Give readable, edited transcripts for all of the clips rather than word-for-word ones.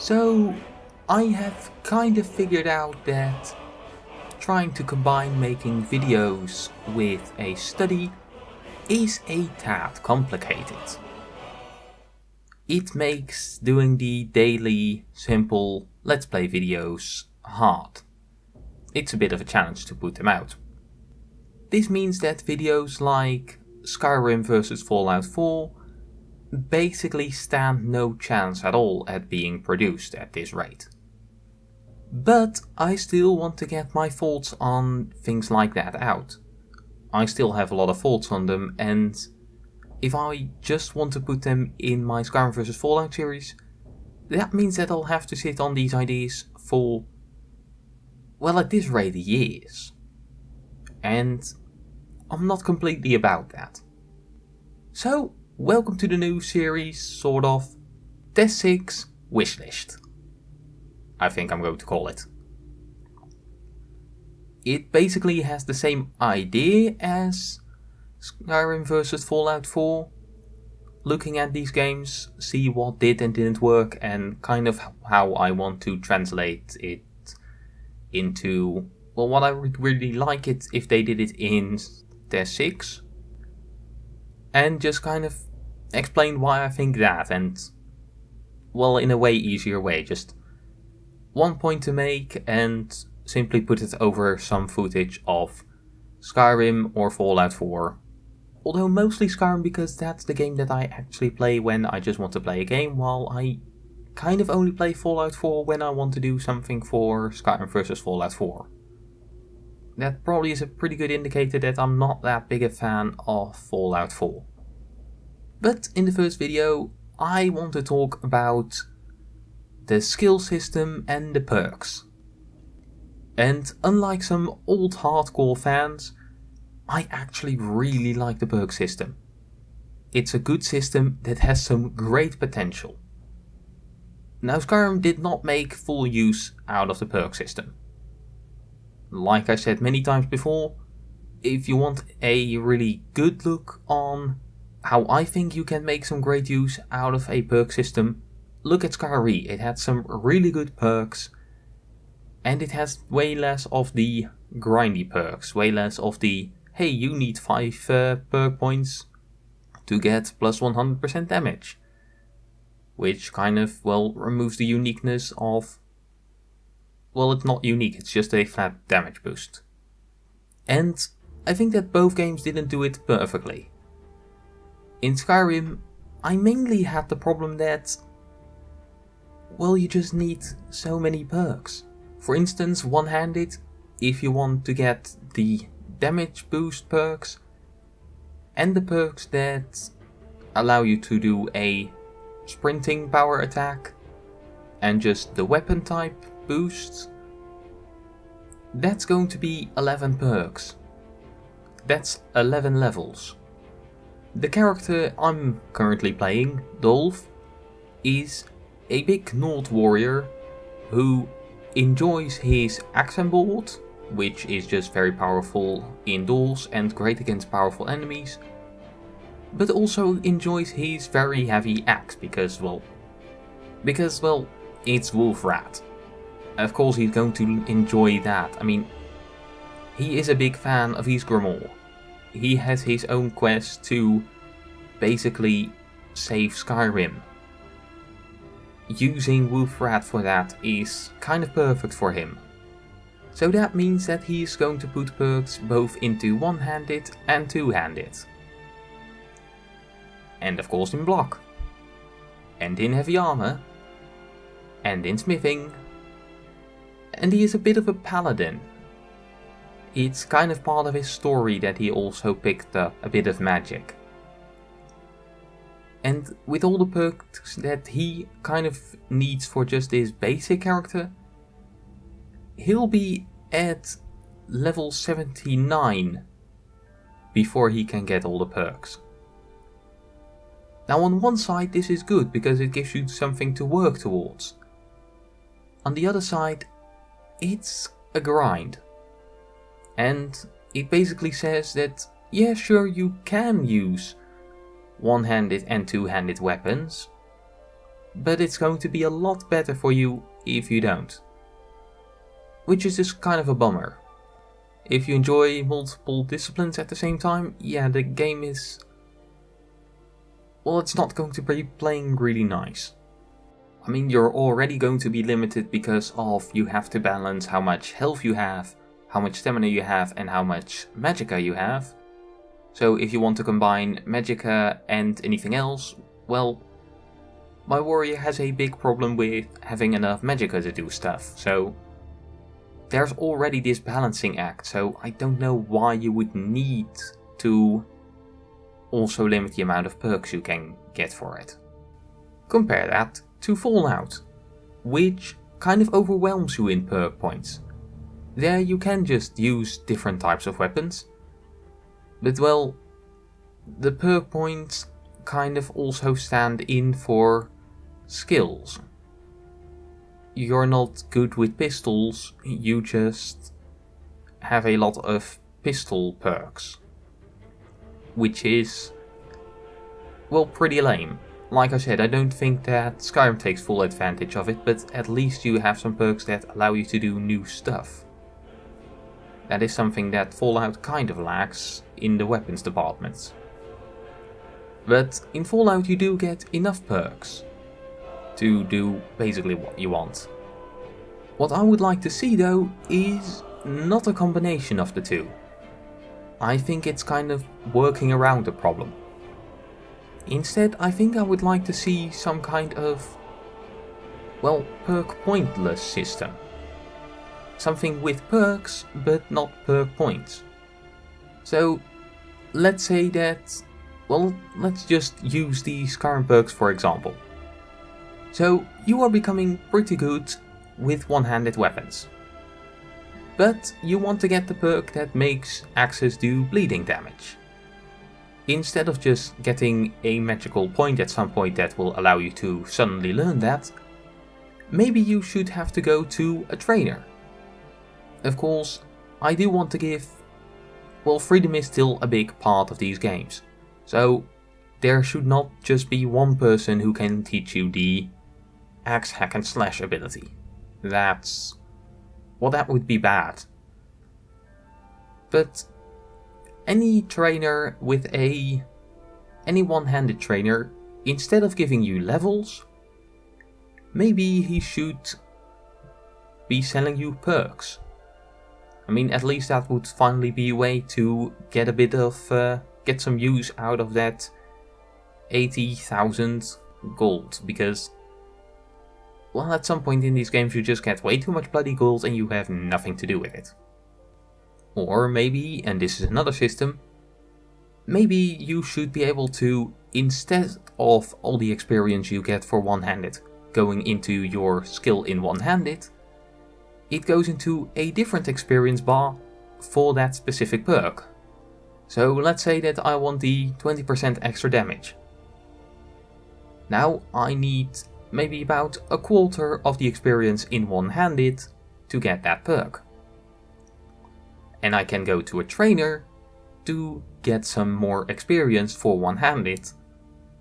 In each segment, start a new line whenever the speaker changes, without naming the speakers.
So I have kind of figured out that trying to combine making videos with a study is a tad complicated. It makes doing the daily, simple Let's Play videos hard. It's a bit of a challenge to put them out. This means that videos like Skyrim vs Fallout 4 basically stand no chance at all at being produced at this rate. But I still want to get my thoughts on things like that out. I still have a lot of thoughts on them, and if I just want to put them in my Skyrim vs Fallout series, that means that I'll have to sit on these ideas for, well, at this rate, years. And I'm not completely about that. So, welcome to the new series, sort of, TES 6 Wishlist. I think I'm going to call it. It basically has the same idea as Skyrim vs Fallout 4. Looking at these games, see what did and didn't work, and kind of how I want to translate it into, well, what I would really like it if they did it in TES 6. And just kind of explain why I think that, and, well, in a way easier way, just one point to make and simply put it over some footage of Skyrim or Fallout 4. Although mostly Skyrim, because that's the game that I actually play when I just want to play a game, while I kind of only play Fallout 4 when I want to do something for Skyrim vs Fallout 4. That probably is a pretty good indicator that I'm not that big a fan of Fallout 4. But in the first video, I want to talk about the skill system and the perks. And unlike some old hardcore fans, I actually really like the perk system. It's a good system that has some great potential. Now, Skyrim did not make full use out of the perk system. Like I said many times before, if you want a really good look on how I think you can make some great use out of a perk system, look at Skyre. It had some really good perks, and it has way less of the grindy perks, way less of the, hey, you need 5 perk points to get plus 100% damage. Which kind of, well, removes the uniqueness of, well, it's not unique, it's just a flat damage boost. And I think that both games didn't do it perfectly. In Skyrim, I mainly had the problem that, well, you just need so many perks. For instance, one-handed, if you want to get the damage boost perks, and the perks that allow you to do a sprinting power attack, and just the weapon type boosts, that's going to be 11 perks. That's 11 levels. The character I'm currently playing, Dolph, is a big Nord warrior who enjoys his axe and bolt, which is just very powerful indoors and great against powerful enemies, but also enjoys his very heavy axe because, well, it's Wolfrat. Of course he's going to enjoy that. I mean, he is a big fan of his Grimoire. He has his own quest to basically save Skyrim. Using Wolfrat for that is kind of perfect for him. So that means that he is going to put perks both into one-handed and two-handed. And of course in block. And in heavy armor. And in smithing. And he is a bit of a paladin. It's kind of part of his story that he also picked up a bit of magic. And with all the perks that he kind of needs for just his basic character, he'll be at level 79 before he can get all the perks. Now on one side this is good because it gives you something to work towards. On the other side, it's a grind. And it basically says that, yeah, sure, you can use one-handed and two-handed weapons, but it's going to be a lot better for you if you don't. Which is just kind of a bummer. If you enjoy multiple disciplines at the same time, yeah, the game is... well, it's not going to be playing really nice. I mean, you're already going to be limited because of you have to balance how much health you have, how much stamina you have, and how much magicka you have. So if you want to combine magicka and anything else, well, my warrior has a big problem with having enough magicka to do stuff, so there's already this balancing act, so I don't know why you would need to also limit the amount of perks you can get for it. Compare that to Fallout, which kind of overwhelms you in perk points. There you can just use different types of weapons, but well, the perk points kind of also stand in for skills. You're not good with pistols, you just have a lot of pistol perks, which is, well, pretty lame. Like I said, I don't think that Skyrim takes full advantage of it, but at least you have some perks that allow you to do new stuff. That is something that Fallout kind of lacks in the weapons department. But in Fallout you do get enough perks to do basically what you want. What I would like to see though is not a combination of the two. I think it's kind of working around the problem. Instead, I think I would like to see some kind of, well, perk pointless system. Something with perks, but not perk points. So, let's say that, well, let's just use the Skyrim perks for example. So, you are becoming pretty good with one-handed weapons. But you want to get the perk that makes axes do bleeding damage. Instead of just getting a magical point at some point that will allow you to suddenly learn that, maybe you should have to go to a trainer. Of course, I do want to give... well, freedom is still a big part of these games. So, there should not just be one person who can teach you the axe hack and slash ability. That's... well, that would be bad. But any trainer with any one-handed trainer, instead of giving you levels, maybe he should be selling you perks. I mean, at least that would finally be a way to get a bit of, get some use out of that 80,000 gold, because, well, at some point in these games you just get way too much bloody gold and you have nothing to do with it. Or maybe, and this is another system, maybe you should be able to, instead of all the experience you get for one-handed going into your skill in one-handed, it goes into a different experience bar for that specific perk. So let's say that I want the 20% extra damage. Now I need maybe about a quarter of the experience in one-handed to get that perk. And I can go to a trainer to get some more experience for one-handed,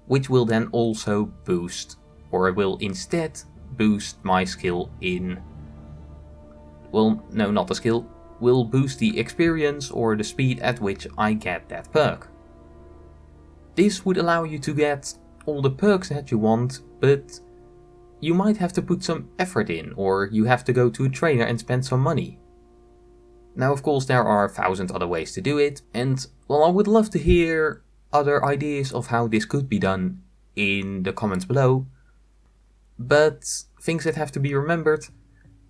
which will then also boost, or will instead boost my skill in... well, no, not the skill, will boost the experience or the speed at which I get that perk. This would allow you to get all the perks that you want, but you might have to put some effort in, or you have to go to a trainer and spend some money. Now, of course, there are 1,000 other ways to do it, and, well, I would love to hear other ideas of how this could be done in the comments below. But things that have to be remembered: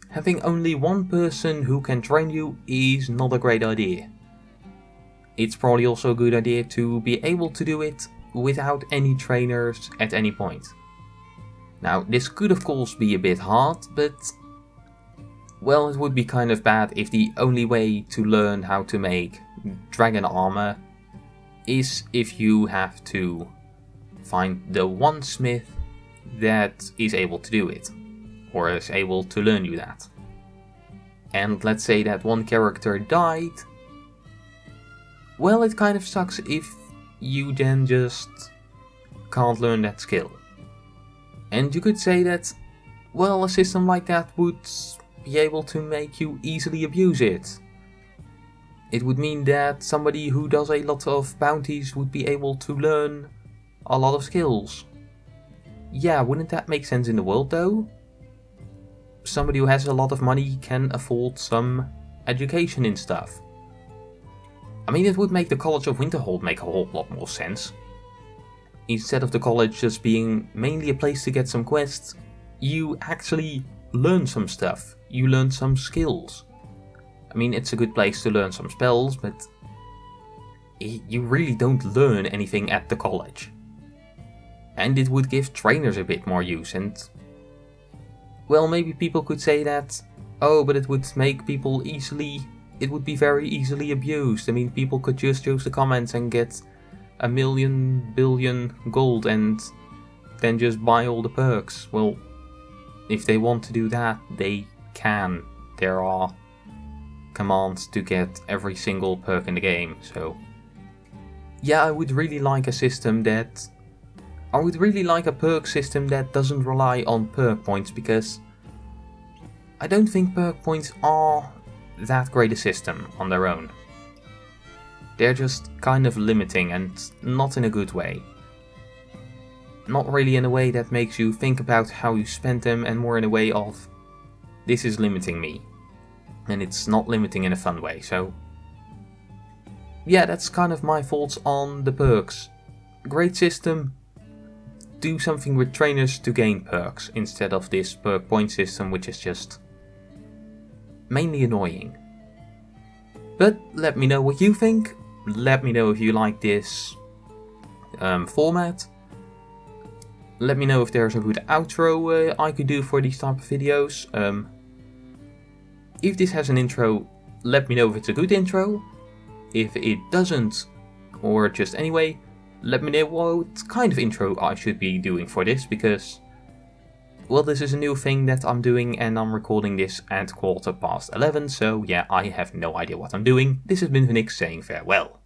having only one person who can train you is not a great idea. It's probably also a good idea to be able to do it without any trainers at any point. Now, this could of course be a bit hard, but, well, it would be kind of bad if the only way to learn how to make dragon armor is if you have to find the one smith that is able to do it, or is able to learn you that. And let's say that one character died. Well, it kind of sucks if you then just can't learn that skill. And you could say that, well, a system like that would be able to make you easily abuse it. It would mean that somebody who does a lot of bounties would be able to learn a lot of skills. Yeah, wouldn't that make sense in the world though? Somebody who has a lot of money can afford some education in stuff. I mean, it would make the College of Winterhold make a whole lot more sense. Instead of the college just being mainly a place to get some quests, you actually learn some stuff. You learn some skills. I mean, it's a good place to learn some spells, but you really don't learn anything at the college. And it would give trainers a bit more use, and well, maybe people could say that, oh, but it would make people it would be very easily abused. I mean, people could just use the comments and get 1 billion gold and then just buy all the perks. Well, if they want to do that, they can. There are commands to get every single perk in the game, so yeah, I would really like a perk system that doesn't rely on perk points, because I don't think perk points are that great a system on their own. They're just kind of limiting, and not in a good way. Not really in a way that makes you think about how you spend them, and more in a way of, this is limiting me. And it's not limiting in a fun way, so yeah, that's kind of my thoughts on the perks. Great system. Do something with trainers to gain perks instead of this perk point system, which is just mainly annoying. But let me know what you think. Let me know if you like this format. Let me know if there's a good outro I could do for these type of videos. If this has an intro, let me know if it's a good intro. If it doesn't, or just anyway, let me know what kind of intro I should be doing for this, because, well, this is a new thing that I'm doing and I'm recording this at 11:15, so yeah, I have no idea what I'm doing. This has been Phoenix saying farewell.